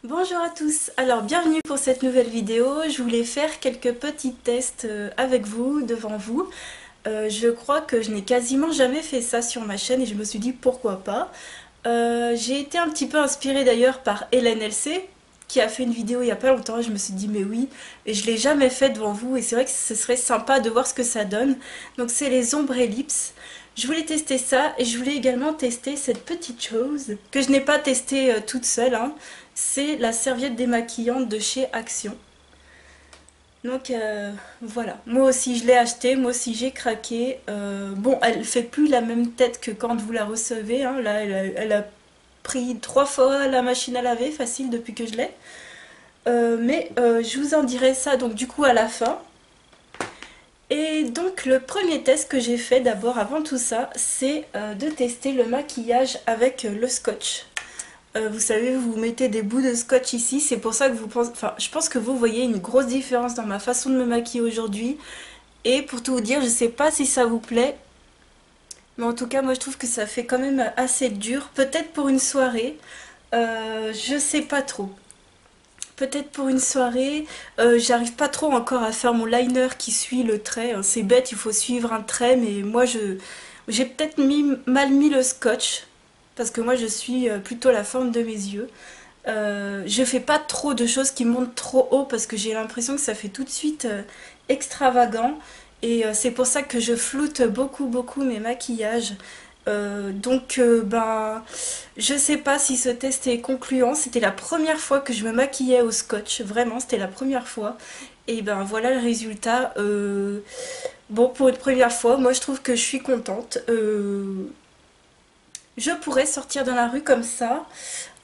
Bonjour à tous, alors bienvenue pour cette nouvelle vidéo. Je voulais faire quelques petits tests avec vous, devant vous. Je crois que je n'ai quasiment jamais fait ça sur ma chaîne et je me suis dit pourquoi pas. J'ai été un petit peu inspirée d'ailleurs par Hélène LC qui a fait une vidéo il y a pas longtemps et je me suis dit mais oui, et je l'ai jamais fait devant vous et c'est vrai que ce serait sympa de voir ce que ça donne. Donc c'est les ombres ellipses. Je voulais tester ça et je voulais également tester cette petite chose que je n'ai pas testée toute seule, hein. C'est la serviette démaquillante de chez Action. Donc voilà, moi aussi je l'ai acheté, moi aussi j'ai craqué. Bon, elle fait plus la même tête que quand vous la recevez, hein. Là elle a pris 3 fois la machine à laver, facile depuis que je l'ai. Mais je vous en dirai ça donc du coup à la fin. Et donc le premier test que j'ai fait d'abord avant tout ça, c'est de tester le maquillage avec le scotch. Vous savez, vous mettez des bouts de scotch ici, c'est pour ça que vous pensez... Enfin, je pense que vous voyez une grosse différence dans ma façon de me maquiller aujourd'hui. Et pour tout vous dire, je sais pas si ça vous plaît, mais en tout cas, moi je trouve que ça fait quand même assez dur. Peut-être pour une soirée, je sais pas trop. Peut-être pour une soirée, j'arrive pas trop encore à faire mon liner qui suit le trait. C'est bête, il faut suivre un trait, mais moi j'ai peut-être mal mis le scotch, parce que moi je suis plutôt la forme de mes yeux. Je fais pas trop de choses qui montent trop haut parce que j'ai l'impression que ça fait tout de suite extravagant. Et c'est pour ça que je floute beaucoup mes maquillages. Ben, je sais pas si ce test est concluant. C'était la première fois que je me maquillais au scotch. Vraiment, c'était la première fois. Et ben voilà le résultat. Bon, pour une première fois, moi je trouve que je suis contente. Je pourrais sortir dans la rue comme ça.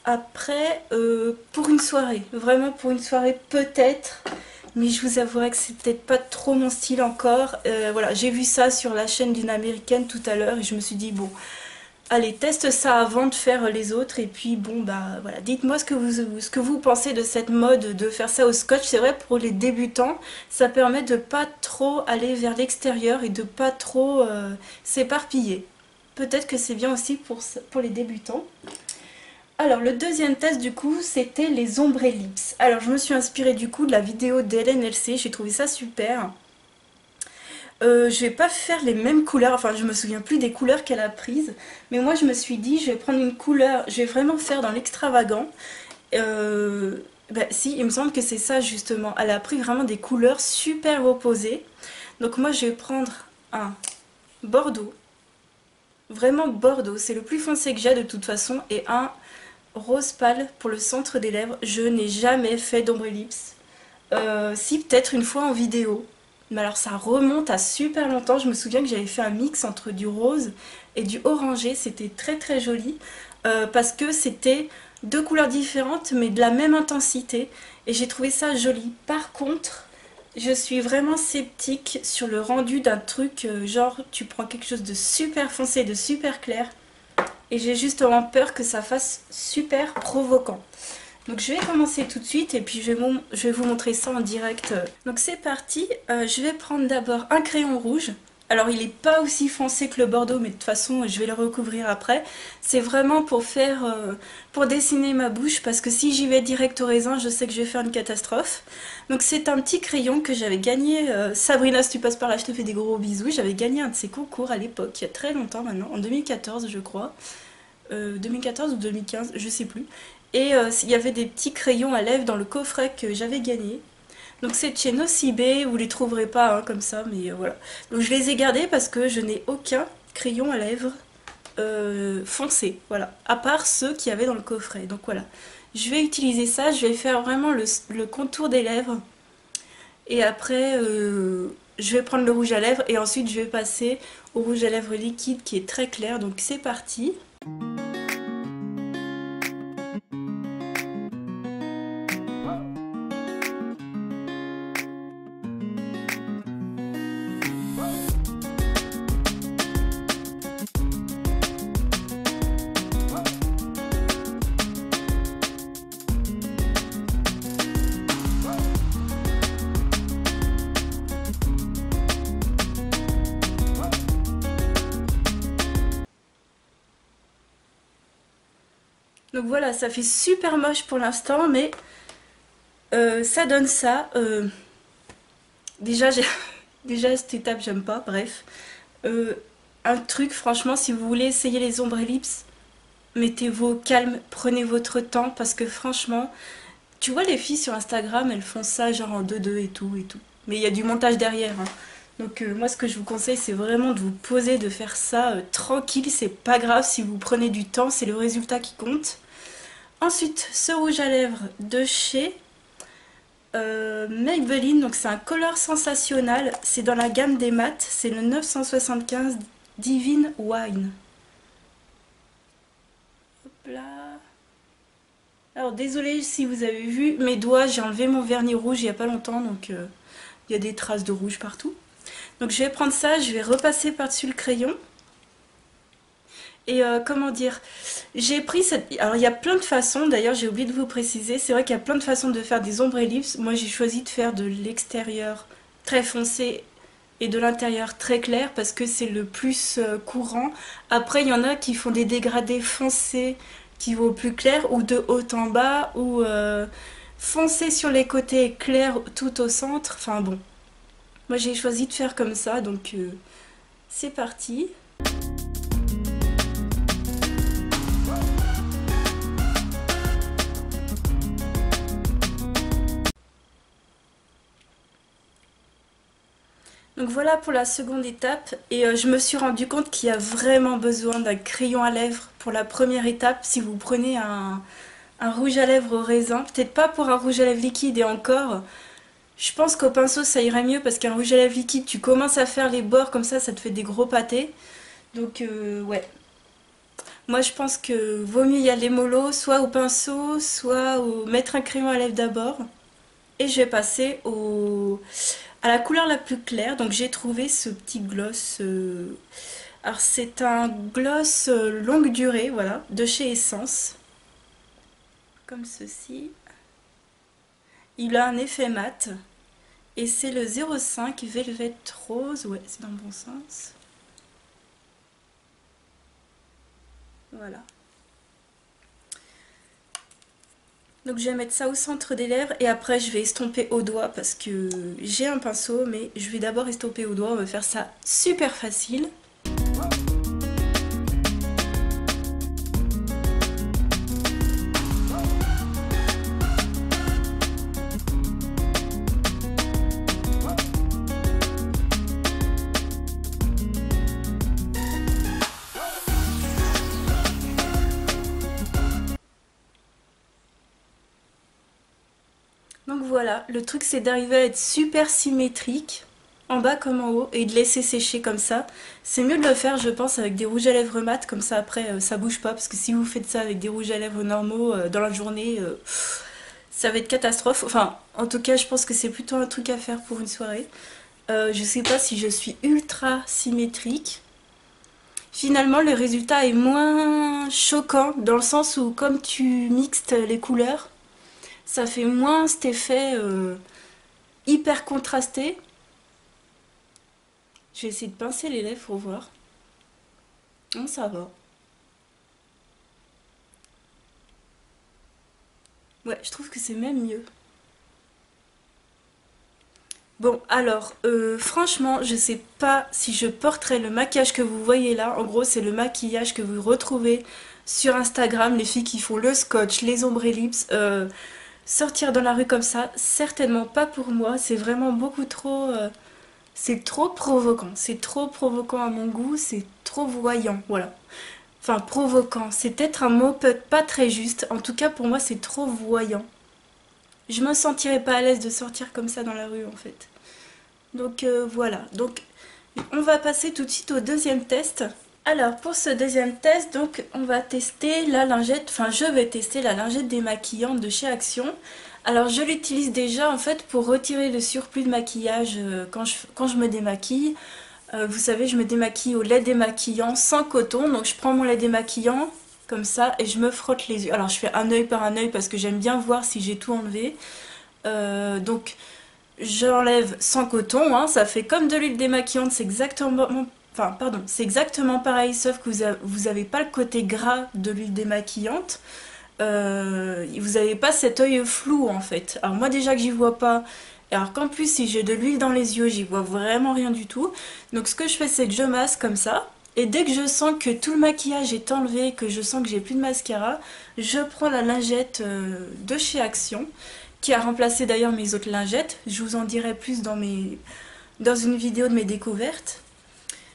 Après, pour une soirée, vraiment pour une soirée peut-être, mais je vous avouerai que c'est peut-être pas trop mon style encore. Voilà, j'ai vu ça sur la chaîne d'une américaine tout à l'heure et je me suis dit bon, allez, teste ça avant de faire les autres et puis bon bah voilà, dites-moi ce que vous pensez de cette mode de faire ça au scotch. C'est vrai pour les débutants, ça permet de pas trop aller vers l'extérieur et de pas trop s'éparpiller. Peut-être que c'est bien aussi pour les débutants. Alors le deuxième test du coup c'était les ombres ellipses. Alors je me suis inspirée du coup de la vidéo d'Hélène LC, j'ai trouvé ça super. Je vais pas faire les mêmes couleurs, enfin je me souviens plus des couleurs qu'elle a prises, mais moi je me suis dit je vais prendre une couleur, je vais vraiment faire dans l'extravagant. Si, il me semble que c'est ça justement, elle a pris vraiment des couleurs super opposées. Donc moi je vais prendre un bordeaux, vraiment bordeaux, c'est le plus foncé que j'ai de toute façon, et un rose pâle pour le centre des lèvres. Je n'ai jamais fait d'ombre ellipse. Si, peut-être une fois en vidéo. Mais alors ça remonte à super longtemps. Je me souviens que j'avais fait un mix entre du rose et du orangé. C'était très joli. Parce que c'était deux couleurs différentes mais de la même intensité. Et j'ai trouvé ça joli. Par contre, je suis vraiment sceptique sur le rendu d'un truc. Genre, tu prends quelque chose de super foncé, de super clair. Et j'ai justement peur que ça fasse super provoquant. Donc je vais commencer tout de suite et puis je vais vous montrer ça en direct. Donc c'est parti, je vais prendre d'abord un crayon rouge. Alors il n'est pas aussi foncé que le bordeaux, mais de toute façon je vais le recouvrir après. C'est vraiment pour faire, pour dessiner ma bouche, parce que si j'y vais direct au raisin, je sais que je vais faire une catastrophe. Donc c'est un petit crayon que j'avais gagné. Sabrina, si tu passes par là, je te fais des gros bisous. J'avais gagné un de ces concours à l'époque, il y a très longtemps maintenant, en 2014 je crois. 2014 ou 2015, je sais plus. Et il y avait des petits crayons à lèvres dans le coffret que j'avais gagné. Donc c'est de chez Nocibé, vous les trouverez pas hein, comme ça, mais voilà. Donc je les ai gardés parce que je n'ai aucun crayon à lèvres foncé, voilà. À part ceux qu'il y avait dans le coffret, donc voilà. Je vais utiliser ça, je vais faire vraiment le contour des lèvres. Et après, je vais prendre le rouge à lèvres et ensuite je vais passer au rouge à lèvres liquide qui est très clair. Donc c'est parti. Donc voilà, ça fait super moche pour l'instant, mais ça donne ça. Déjà, déjà cette étape, j'aime pas, bref. Un truc, franchement, si vous voulez essayer les ombres ellipses, mettez-vous au calme, prenez votre temps, parce que franchement, tu vois les filles sur Instagram, elles font ça genre en 2-2 et tout et tout. Mais il y a du montage derrière, hein. Donc moi ce que je vous conseille c'est vraiment de vous poser, de faire ça tranquille, c'est pas grave si vous prenez du temps, c'est le résultat qui compte. Ensuite, ce rouge à lèvres de chez Maybelline, donc c'est un color sensationnel, c'est dans la gamme des mats, c'est le 975 Divine Wine. Hop là. Alors désolé si vous avez vu mes doigts, j'ai enlevé mon vernis rouge il n'y a pas longtemps, donc il y a des traces de rouge partout. Donc je vais prendre ça, je vais repasser par-dessus le crayon. Et comment dire, j'ai pris cette... Alors il y a plein de façons, d'ailleurs j'ai oublié de vous préciser, c'est vrai qu'il y a plein de façons de faire des ombres ellipses. Moi j'ai choisi de faire de l'extérieur très foncé et de l'intérieur très clair parce que c'est le plus courant. Après il y en a qui font des dégradés foncés qui vont au plus clair ou de haut en bas ou foncé sur les côtés, clair tout au centre. Enfin bon, moi j'ai choisi de faire comme ça, donc c'est parti. Donc voilà pour la seconde étape et je me suis rendu compte qu'il y a vraiment besoin d'un crayon à lèvres pour la première étape si vous prenez un rouge à lèvres au raisin. Peut-être pas pour un rouge à lèvres liquide et encore, je pense qu'au pinceau ça irait mieux parce qu'un rouge à lèvres liquide tu commences à faire les bords comme ça te fait des gros pâtés. Donc ouais. Moi je pense que vaut mieux y aller mollo, soit au pinceau, soit mettre un crayon à lèvres d'abord. Et je vais passer à la couleur la plus claire. Donc j'ai trouvé ce petit gloss. Alors c'est un gloss longue durée, voilà, de chez Essence. Comme ceci. Il a un effet mat. Et c'est le 05 Velvet Rose. Ouais, c'est dans le bon sens. Voilà. Donc je vais mettre ça au centre des lèvres et après je vais estomper au doigt parce que j'ai un pinceau, mais je vais d'abord estomper au doigt, on va faire ça super facile. Donc voilà, le truc c'est d'arriver à être super symétrique, en bas comme en haut, et de laisser sécher comme ça. C'est mieux de le faire je pense avec des rouges à lèvres mat, comme ça après ça bouge pas, parce que si vous faites ça avec des rouges à lèvres normaux dans la journée, ça va être catastrophe. Enfin, en tout cas je pense que c'est plutôt un truc à faire pour une soirée. Je sais pas si je suis ultra symétrique. Finalement le résultat est moins choquant, dans le sens où comme tu mixtes les couleurs, ça fait moins cet effet hyper contrasté. Je vais essayer de pincer les lèvres pour voir. Non, ça va. Ouais, je trouve que c'est même mieux. Bon, alors, franchement, je sais pas si je porterai le maquillage que vous voyez là. En gros, c'est le maquillage que vous retrouvez sur Instagram, les filles qui font le scotch, les ombres ellipses. Sortir dans la rue comme ça, certainement pas pour moi. C'est vraiment beaucoup trop... c'est trop provoquant. C'est trop provoquant à mon goût. C'est trop voyant, voilà. Enfin, provoquant. C'est peut-être un mot peut-être pas très juste. En tout cas, pour moi, c'est trop voyant. Je me sentirais pas à l'aise de sortir comme ça dans la rue, en fait. Donc, voilà. Donc, on va passer tout de suite au deuxième test. Alors pour ce deuxième test, donc on va tester la lingette, enfin je vais tester la lingette démaquillante de chez Action. Alors je l'utilise déjà en fait pour retirer le surplus de maquillage quand je me démaquille. Vous savez, je me démaquille au lait démaquillant sans coton, donc je prends mon lait démaquillant comme ça et je me frotte les yeux. Alors je fais un œil par un œil parce que j'aime bien voir si j'ai tout enlevé. Donc j'enlève sans coton, hein, ça fait comme de l'huile démaquillante, c'est exactement... Enfin, pardon, c'est exactement pareil, sauf que vous avez pas le côté gras de l'huile démaquillante. vous n'avez pas cet œil flou en fait. Alors moi déjà que j'y vois pas, alors qu'en plus si j'ai de l'huile dans les yeux, j'y vois vraiment rien du tout. Donc ce que je fais c'est que je masse comme ça. Et dès que je sens que tout le maquillage est enlevé, que je sens que j'ai plus de mascara, je prends la lingette de chez Action, qui a remplacé d'ailleurs mes autres lingettes. Je vous en dirai plus dans une vidéo de mes découvertes.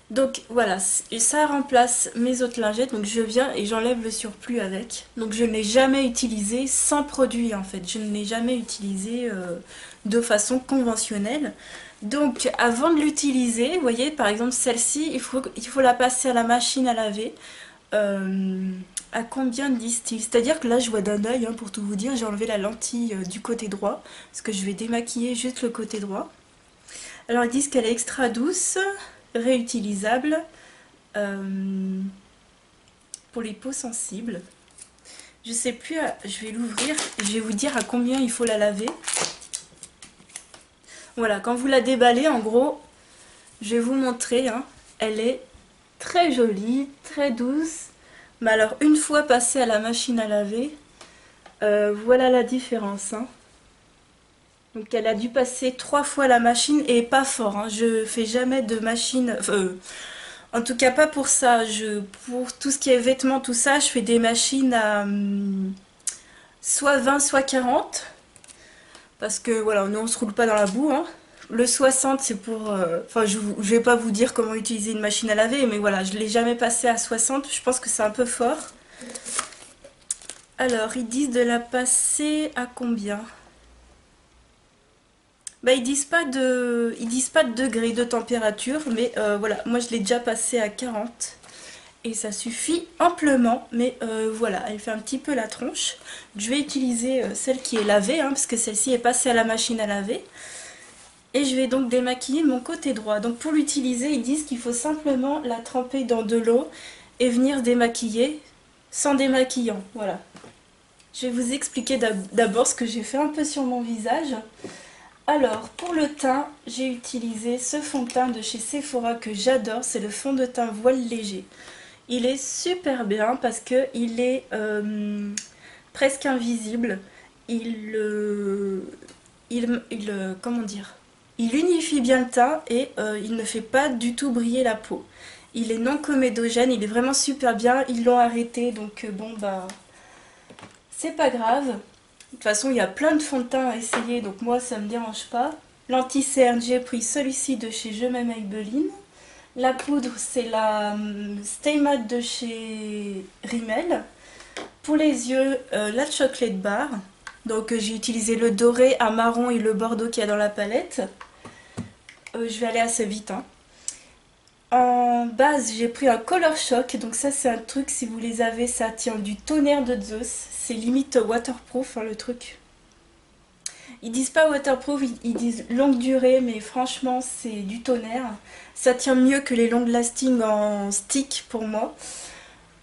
Donc voilà, et ça remplace mes autres lingettes, donc je viens et j'enlève le surplus avec. Donc je ne l'ai jamais utilisé sans produit en fait, je ne l'ai jamais utilisé de façon conventionnelle. Donc avant de l'utiliser, vous voyez par exemple celle-ci, il faut la passer à la machine à laver. À combien disent-ils? C'est-à-dire que là je vois d'un œil, hein, pour tout vous dire, j'ai enlevé la lentille du côté droit, parce que je vais démaquiller juste le côté droit. Alors ils disent qu'elle est extra douce, réutilisable, pour les peaux sensibles. Je sais plus, je vais l'ouvrir, je vais vous dire à combien il faut la laver. Voilà, quand vous la déballez, en gros, je vais vous montrer, hein, elle est très jolie, très douce. Mais alors, une fois passée à la machine à laver, voilà la différence, hein. Donc elle a dû passer 3 fois la machine et pas fort, hein. Je fais jamais de machine, en tout cas pas pour ça. Pour tout ce qui est vêtements, tout ça, je fais des machines à soit 20, soit 40. Parce que voilà, nous on se roule pas dans la boue, hein. Le 60 c'est pour... Enfin je vais pas vous dire comment utiliser une machine à laver, mais voilà, je l'ai jamais passé à 60, je pense que c'est un peu fort. Alors ils disent de la passer à combien? Bah, ils disent pas de degrés de température, mais voilà, moi je l'ai déjà passé à 40 et ça suffit amplement, mais voilà, elle fait un petit peu la tronche. Je vais utiliser celle qui est lavée, hein, parce que celle-ci est passée à la machine à laver. Et je vais donc démaquiller mon côté droit. Donc pour l'utiliser, ils disent qu'il faut simplement la tremper dans de l'eau et venir démaquiller sans démaquillant. Voilà. Je vais vous expliquer d'abord ce que j'ai fait un peu sur mon visage. Alors, pour le teint, j'ai utilisé ce fond de teint de chez Sephora que j'adore, c'est le fond de teint voile léger. Il est super bien parce que il est presque invisible. Comment dire? Il unifie bien le teint et il ne fait pas du tout briller la peau. Il est non comédogène, il est vraiment super bien. Ils l'ont arrêté, donc bon bah c'est pas grave. De toute façon, il y a plein de fonds de teint à essayer, donc moi, ça me dérange pas. L'anti-cerne, j'ai pris celui-ci de chez Je m'aime Maybelline. La poudre, c'est la Stay Matte de chez Rimmel. Pour les yeux, la Chocolate Bar. Donc j'ai utilisé le doré à marron et le bordeaux qu'il y a dans la palette. Je vais aller assez vite, hein. En base, j'ai pris un Color Shock. Donc ça, c'est un truc, si vous les avez, ça tient du tonnerre de Zeus. C'est limite waterproof, hein, le truc. Ils disent pas waterproof, ils disent longue durée, mais franchement, c'est du tonnerre. Ça tient mieux que les long lasting en stick pour moi.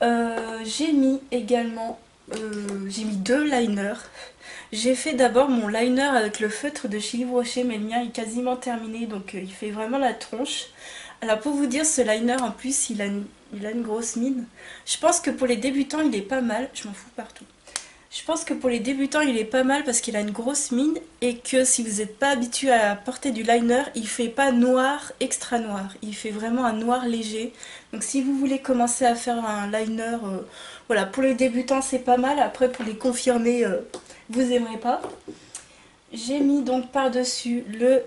J'ai mis également, j'ai mis 2 liners. J'ai fait d'abord mon liner avec le feutre de chez Yves Rocher, mais le mien est quasiment terminé, donc il fait vraiment la tronche. Alors pour vous dire, ce liner en plus, il a une grosse mine. Je pense que pour les débutants, il est pas mal. Je m'en fous partout. Je pense que pour les débutants, il est pas mal parce qu'il a une grosse mine et que si vous n'êtes pas habitué à porter du liner, il fait pas noir extra noir. Il fait vraiment un noir léger. Donc si vous voulez commencer à faire un liner, voilà, pour les débutants c'est pas mal. Après pour les confirmés, vous aimerez pas. J'ai mis donc par-dessus le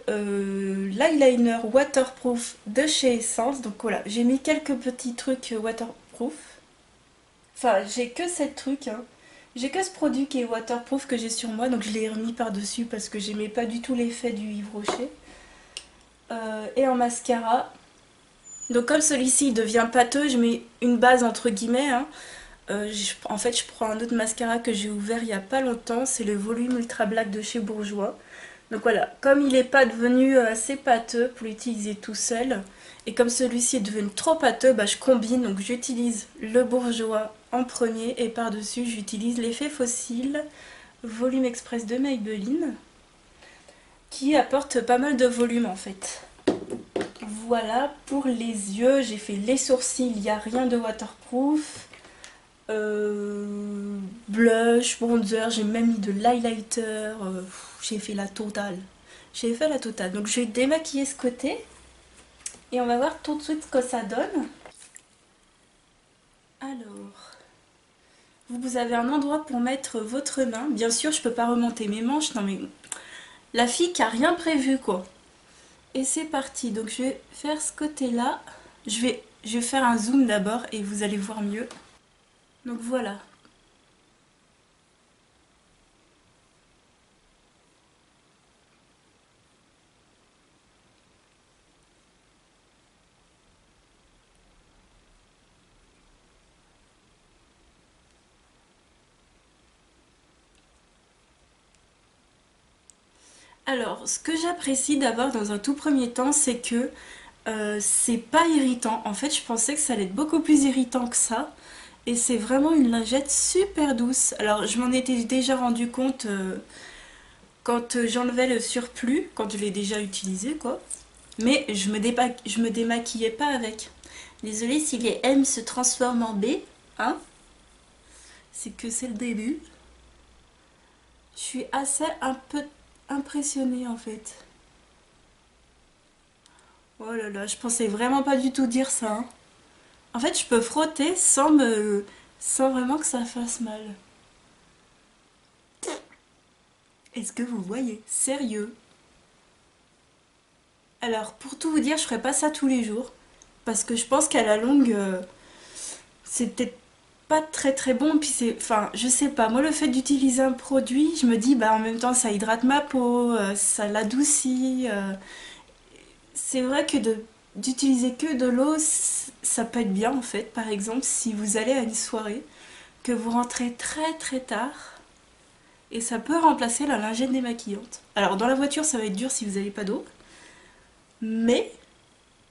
l'eyeliner waterproof de chez Essence. Donc voilà, j'ai mis quelques petits trucs waterproof. Enfin, j'ai que 7 trucs, hein. J'ai que ce produit qui est waterproof que j'ai sur moi, donc je l'ai remis par-dessus parce que j'aimais pas du tout l'effet du Yves Rocher. Et en mascara, donc comme celui-ci devient pâteux, je mets une base entre guillemets, hein. En fait, je prends un autre mascara que j'ai ouvert il n'y a pas longtemps, c'est le Volume Ultra Black de chez Bourjois. Donc voilà, comme il n'est pas devenu assez pâteux pour l'utiliser tout seul, et comme celui-ci est devenu trop pâteux, bah, je combine, donc j'utilise le Bourjois en premier, et par-dessus j'utilise l'effet fossile Volume Express de Maybelline, qui apporte pas mal de volume en fait. Voilà, pour les yeux, j'ai fait les sourcils, il n'y a rien de waterproof. blush, bronzer, j'ai même mis de l'highlighter, j'ai fait la totale. J'ai fait la totale. Donc je vais démaquiller ce côté et on va voir tout de suite ce que ça donne. Alors, vous avez un endroit pour mettre votre main. Bien sûr, je peux pas remonter mes manches. Non mais la fille qui a rien prévu quoi. Et c'est parti. Donc je vais faire ce côté-là. Je vais faire un zoom d'abord et vous allez voir mieux. Donc voilà. Alors, ce que j'apprécie d'abord dans un tout premier temps, c'est que c'est pas irritant. En fait, je pensais que ça allait être beaucoup plus irritant que ça. Et c'est vraiment une lingette super douce. Alors, je m'en étais déjà rendu compte quand j'enlevais le surplus, quand je l'ai déjà utilisé, quoi. Mais je me démaquillais pas avec. Désolée si les M se transforment en B, hein. C'est que c'est le début. Je suis assez un peu impressionnée en fait. Oh là là, je pensais vraiment pas du tout dire ça, hein. En fait, je peux frotter sans vraiment que ça fasse mal. Est-ce que vous voyez? Sérieux? Alors, pour tout vous dire, je ferai pas ça tous les jours. Parce que je pense qu'à la longue, c'est peut-être pas très très bon. Puis c'est. Enfin, je sais pas. Moi, le fait d'utiliser un produit, je me dis, bah en même temps, ça hydrate ma peau, ça l'adoucit. C'est vrai que d'utiliser que de l'eau, ça peut être bien en fait. Par exemple, si vous allez à une soirée, que vous rentrez très très tard, et ça peut remplacer la lingette démaquillante. Alors dans la voiture, ça va être dur si vous n'avez pas d'eau, mais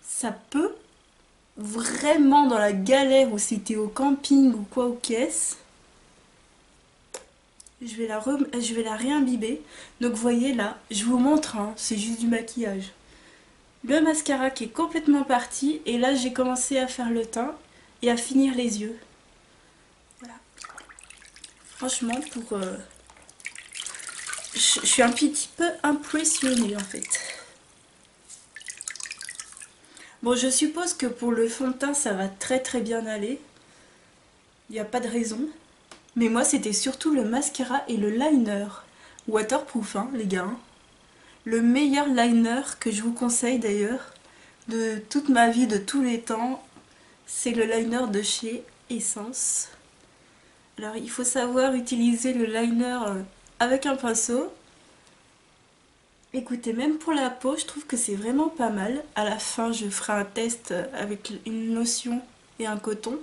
ça peut vraiment dans la galère ou si t'es au camping ou quoi aux caisses, je vais la réimbiber. Donc vous voyez là, je vous montre, hein, c'est juste du maquillage. Le mascara qui est complètement parti et là j'ai commencé à faire le teint et à finir les yeux. Voilà. Franchement je suis un petit peu impressionnée en fait. Bon, je suppose que pour le fond de teint ça va très très bien aller. Il n'y a pas de raison. Mais moi c'était surtout le mascara et le liner. Waterproof hein les gars. Le meilleur liner que je vous conseille d'ailleurs de toute ma vie, de tous les temps, c'est le liner de chez Essence. Alors il faut savoir utiliser le liner avec un pinceau. Écoutez, même pour la peau, je trouve que c'est vraiment pas mal. À la fin, je ferai un test avec une lotion et un coton.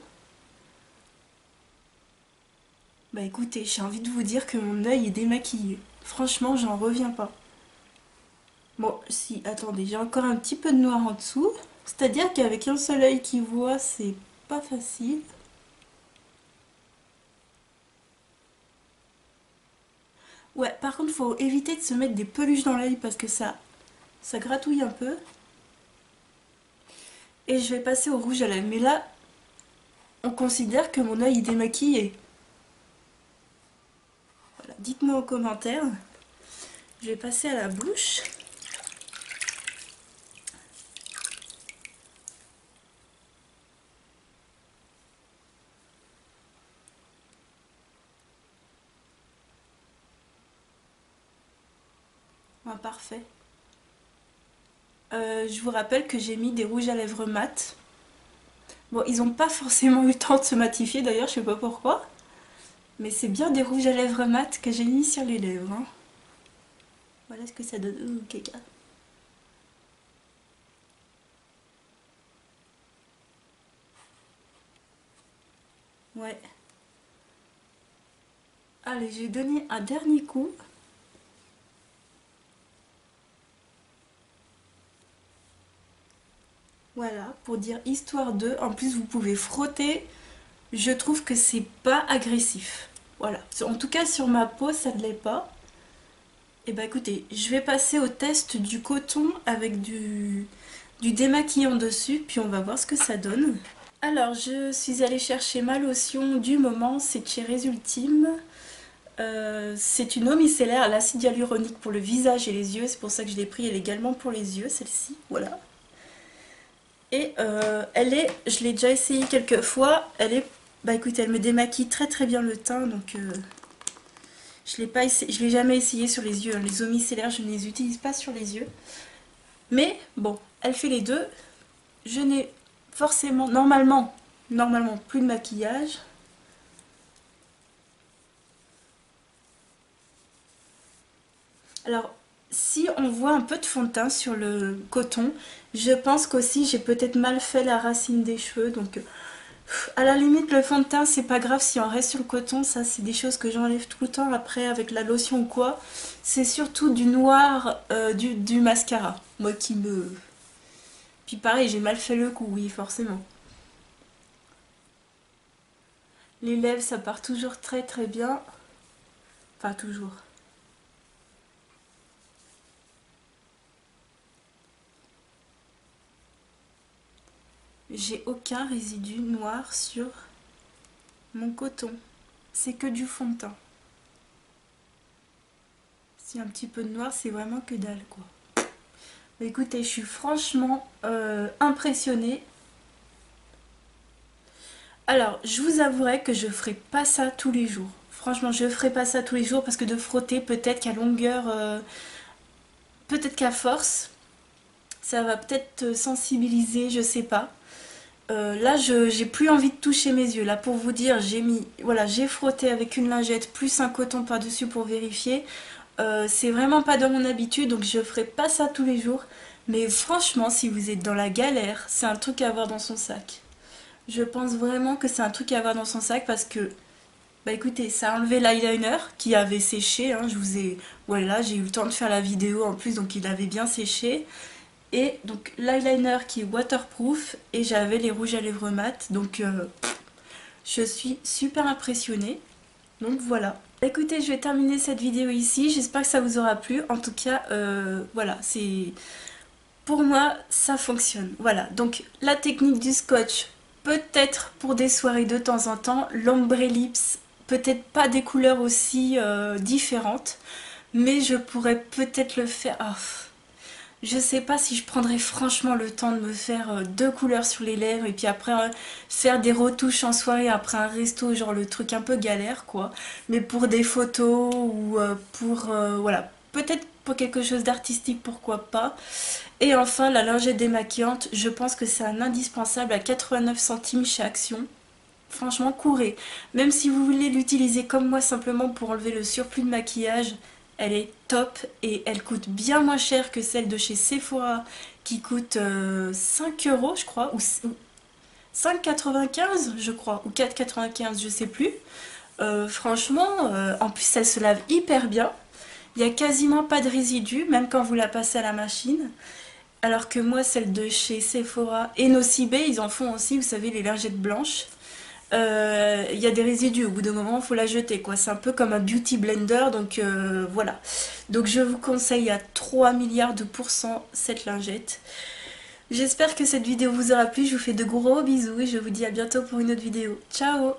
Bah écoutez, j'ai envie de vous dire que mon œil est démaquillé. Franchement, j'en reviens pas. Bon, si, attendez, j'ai encore un petit peu de noir en dessous. C'est-à-dire qu'avec un seul œil qui voit, c'est pas facile. Ouais, par contre, faut éviter de se mettre des peluches dans l'œil parce que ça gratouille un peu. Et je vais passer au rouge à lèvres. Mais là, on considère que mon œil est démaquillé. Voilà, dites-moi en commentaire. Je vais passer à la bouche. Ah, parfait. Je vous rappelle que j'ai mis des rouges à lèvres mat. Bon, ils n'ont pas forcément eu le temps de se matifier d'ailleurs, je sais pas pourquoi. Mais c'est bien des rouges à lèvres mat que j'ai mis sur les lèvres, hein. Voilà ce que ça donne. Ouh, caca. Ouais. Allez, je vais donner un dernier coup. Voilà, pour dire histoire de. En plus, vous pouvez frotter. Je trouve que c'est pas agressif. Voilà. En tout cas, sur ma peau, ça ne l'est pas. Et bah écoutez, je vais passer au test du coton avec du démaquillant dessus, puis on va voir ce que ça donne. Alors, je suis allée chercher ma lotion du moment, c'est chez Résultime. C'est une eau micellaire à l'acide hyaluronique pour le visage et les yeux, c'est pour ça que je l'ai pris, elle est également pour les yeux, celle-ci, voilà. Et je l'ai déjà essayé quelques fois, bah écoutez, elle me démaquille très très bien le teint, donc je l'ai jamais essayé sur les yeux, hein. Les eaux micellaires, je ne les utilise pas sur les yeux. Mais bon, elle fait les deux. Je n'ai forcément, normalement, plus de maquillage. Alors, si on voit un peu de fond de teint sur le coton, je pense qu'aussi j'ai peut-être mal fait la racine des cheveux. Donc, à la limite, le fond de teint, c'est pas grave si on reste sur le coton. Ça, c'est des choses que j'enlève tout le temps après avec la lotion ou quoi. C'est surtout du noir, du mascara. Moi qui me... Puis pareil, j'ai mal fait le coup, oui, forcément. Les lèvres, ça part toujours très très bien. Enfin, toujours. J'ai aucun résidu noir sur mon coton. C'est que du fond de teint. Si un petit peu de noir, c'est vraiment que dalle, quoi. Bah, écoutez, je suis franchement impressionnée. Alors, je vous avouerai que je ferai pas ça tous les jours. Franchement, je ferai pas ça tous les jours parce que de frotter, peut-être qu'à longueur, peut-être qu'à force, ça va peut-être sensibiliser, je sais pas. Là, j'ai plus envie de toucher mes yeux. Là, pour vous dire, voilà, j'ai frotté avec une lingette plus un coton par-dessus pour vérifier. C'est vraiment pas dans mon habitude, donc je ferai pas ça tous les jours. Mais franchement, si vous êtes dans la galère, c'est un truc à avoir dans son sac. Je pense vraiment que c'est un truc à avoir dans son sac parce que, bah écoutez, ça a enlevé l'eyeliner qui avait séché, hein, voilà, j'ai eu le temps de faire la vidéo en plus, donc il avait bien séché. Et donc l'eyeliner qui est waterproof et j'avais les rouges à lèvres mat, donc je suis super impressionnée. Donc voilà. Écoutez, je vais terminer cette vidéo ici, j'espère que ça vous aura plu. En tout cas, voilà, c'est... Pour moi, ça fonctionne. Voilà, donc la technique du scotch, peut-être pour des soirées de temps en temps. L'ombre lips, peut-être pas des couleurs aussi différentes, mais je pourrais peut-être le faire... Ah, je sais pas si je prendrais franchement le temps de me faire deux couleurs sur les lèvres et puis après faire des retouches en soirée après un resto, genre le truc un peu galère quoi. Mais pour des photos ou voilà, peut-être pour quelque chose d'artistique, pourquoi pas. Et enfin, la lingette démaquillante, je pense que c'est un indispensable à 89 centimes chez Action. Franchement, courez. Même si vous voulez l'utiliser comme moi simplement pour enlever le surplus de maquillage, elle est top et elle coûte bien moins cher que celle de chez Sephora qui coûte 5 euros je crois, ou 5,95 je crois, ou 4,95 je sais plus. Franchement, en plus elle se lave hyper bien. Il n'y a quasiment pas de résidus, même quand vous la passez à la machine. Alors que moi, celle de chez Sephora et Nocibé, ils en font aussi, vous savez, les lingettes blanches. Il y a des résidus, au bout d'un moment, il faut la jeter, quoi. C'est un peu comme un beauty blender, donc voilà. Donc je vous conseille à 3 milliards de pourcents cette lingette. J'espère que cette vidéo vous aura plu, je vous fais de gros bisous et je vous dis à bientôt pour une autre vidéo. Ciao!